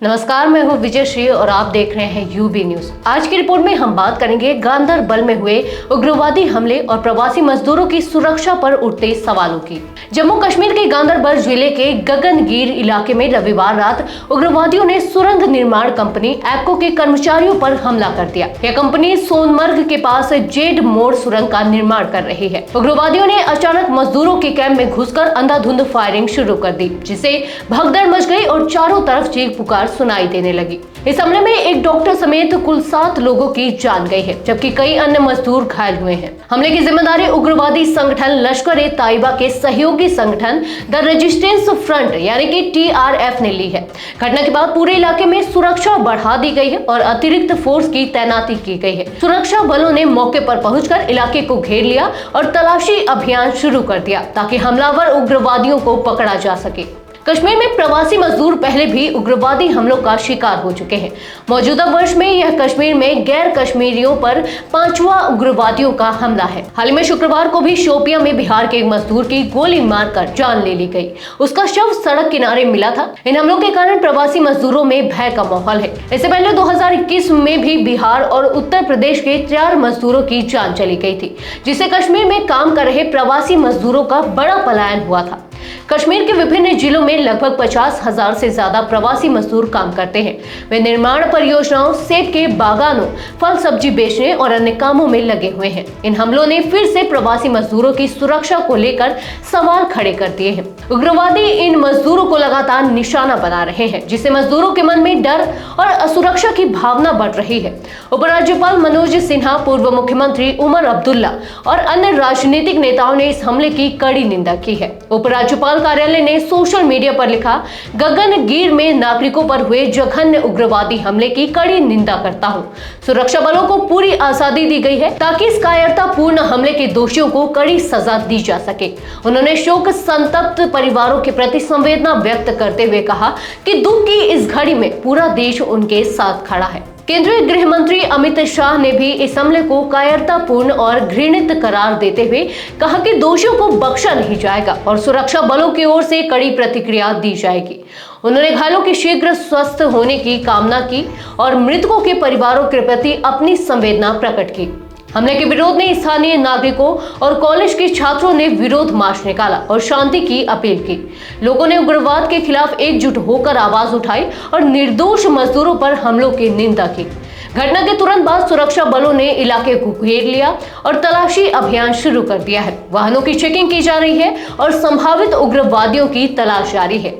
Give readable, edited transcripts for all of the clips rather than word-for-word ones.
नमस्कार, मैं हूं विजय श्री और आप देख रहे हैं यूबी न्यूज। आज की रिपोर्ट में हम बात करेंगे गांदरबल में हुए उग्रवादी हमले और प्रवासी मजदूरों की सुरक्षा पर उठते सवालों की। जम्मू कश्मीर के गांदरबल जिले के गगनगीर इलाके में रविवार रात उग्रवादियों ने सुरंग निर्माण कंपनी एप्को के कर्मचारियों पर हमला कर दिया। यह कंपनी सोनमर्ग के पास जेड मोड़ सुरंग का निर्माण कर रही है। उग्रवादियों ने अचानक मजदूरों के कैंप में घुसकर अंधाधुंध फायरिंग शुरू कर दी, जिससे भगदड़ मच गई और चारों तरफ चीख पुकार सुनाई देने लगी। इस हमले में एक डॉक्टर समेत कुल 7 लोगों की जान गई है, जबकि कई अन्य मजदूर घायल हुए हैं। हमले की जिम्मेदारी उग्रवादी संगठन लश्कर-ए-तैयबा के सहयोगी संगठन द रेजिस्टेंस फ्रंट यानी कि TRF ने ली है। घटना के बाद पूरे इलाके में सुरक्षा बढ़ा दी गई है और अतिरिक्त फोर्स की तैनाती की गई है। सुरक्षा बलों ने मौके पर पहुंचकर इलाके को घेर लिया और तलाशी अभियान शुरू कर दिया ताकि हमलावर उग्रवादियों को पकड़ा जा सके। कश्मीर में प्रवासी मजदूर पहले भी उग्रवादी हमलों का शिकार हो चुके हैं। मौजूदा वर्ष में यह कश्मीर में गैर कश्मीरियों पर 5वां उग्रवादियों का हमला है। हाल ही में शुक्रवार को भी शोपियां में बिहार के एक मजदूर की गोली मारकर जान ले ली गई। उसका शव सड़क किनारे मिला था। इन हमलों के कारण प्रवासी मजदूरों में भय का माहौल है। इससे पहले 2021 में भी बिहार और उत्तर प्रदेश के 4 मजदूरों की जान चली गई थी, जिससे कश्मीर में काम कर रहे प्रवासी मजदूरों का बड़ा पलायन हुआ था। कश्मीर के विभिन्न जिलों में लगभग 50,000 से ज्यादा प्रवासी मजदूर काम करते हैं। वे निर्माण परियोजनाओं, सेब के बागानों, फल सब्जी बेचने और अन्य कामों में लगे हुए हैं। इन हमलों ने फिर से प्रवासी मजदूरों की सुरक्षा को लेकर सवाल खड़े कर दिए हैं। उग्रवादी इन मजदूरों को लगातार निशाना बना रहे हैं, जिससे मजदूरों के मन में डर और असुरक्षा की भावना बढ़ रही है। उपराज्यपाल मनोज सिन्हा, पूर्व मुख्यमंत्री उमर अब्दुल्ला और अन्य राजनीतिक नेताओं ने इस हमले की कड़ी निंदा की है। उपराज्यपाल कार्यालय ने सोशल मीडिया पर लिखा, गगनगीर में नागरिकों पर हुए जघन्य उग्रवादी हमले की कड़ी निंदा करता हूं। सुरक्षा बलों को पूरी आजादी दी गई है ताकि इस कायरतापूर्ण हमले के दोषियों को कड़ी सजा दी जा सके। उन्होंने शोक संतप्त परिवारों के प्रति संवेदना व्यक्त करते हुए कहा कि दुख की इस घड़ी में पूरा देश उनके साथ खड़ा है। केंद्रीय गृह मंत्री अमित शाह ने भी इस हमले को कायरतापूर्ण और घृणित करार देते हुए कहा कि दोषियों को बख्शा नहीं जाएगा और सुरक्षा बलों की ओर से कड़ी प्रतिक्रिया दी जाएगी। उन्होंने घायलों के शीघ्र स्वस्थ होने की कामना की और मृतकों के परिवारों के प्रति अपनी संवेदना प्रकट की। हमले के विरोध में स्थानीय नागरिकों और कॉलेज के छात्रों ने विरोध मार्च निकाला और शांति की अपील की। लोगों ने उग्रवाद के खिलाफ एकजुट होकर आवाज उठाई और निर्दोष मजदूरों पर हमलों की निंदा की। घटना के तुरंत बाद सुरक्षा बलों ने इलाके को घेर लिया और तलाशी अभियान शुरू कर दिया है। वाहनों की चेकिंग की जा रही है और संभावित उग्रवादियों की तलाश जारी है।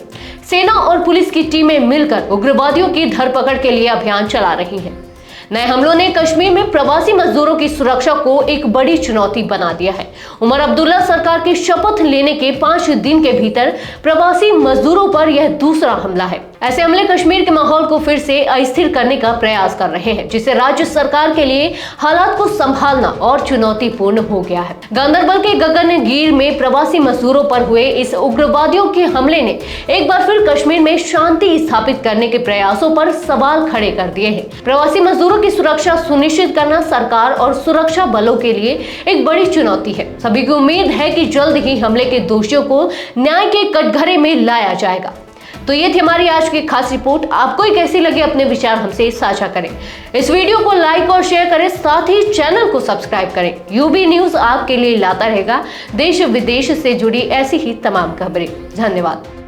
सेना और पुलिस की टीमें मिलकर उग्रवादियों की धरपकड़ के लिए अभियान चला रही हैं। नए हमलों ने कश्मीर में प्रवासी मजदूरों की सुरक्षा को एक बड़ी चुनौती बना दिया है। उमर अब्दुल्ला सरकार की शपथ लेने के 5 दिन के भीतर प्रवासी मजदूरों पर यह दूसरा हमला है। ऐसे हमले कश्मीर के माहौल को फिर से अस्थिर करने का प्रयास कर रहे हैं, जिससे राज्य सरकार के लिए हालात को संभालना और चुनौतीपूर्ण हो गया है। गांदरबल के गगनगीर में प्रवासी मजदूरों पर हुए इस उग्रवादियों के हमले ने एक बार फिर कश्मीर में शांति स्थापित करने के प्रयासों पर सवाल खड़े कर दिए हैं। प्रवासी मजदूरों की सुरक्षा सुनिश्चित करना सरकार और सुरक्षा बलों के लिए एक बड़ी चुनौती है। सभी की उम्मीद है कि जल्द ही हमले के दोषियों को न्याय के कटघरे में लाया जाएगा। तो ये थी हमारी आज की खास रिपोर्ट। आपको ये कैसी लगी, अपने विचार हमसे साझा करें। इस वीडियो को लाइक और शेयर करें, साथ ही चैनल को सब्सक्राइब करें। यूबी न्यूज आपके लिए लाता रहेगा देश विदेश से जुड़ी ऐसी ही तमाम खबरें। धन्यवाद।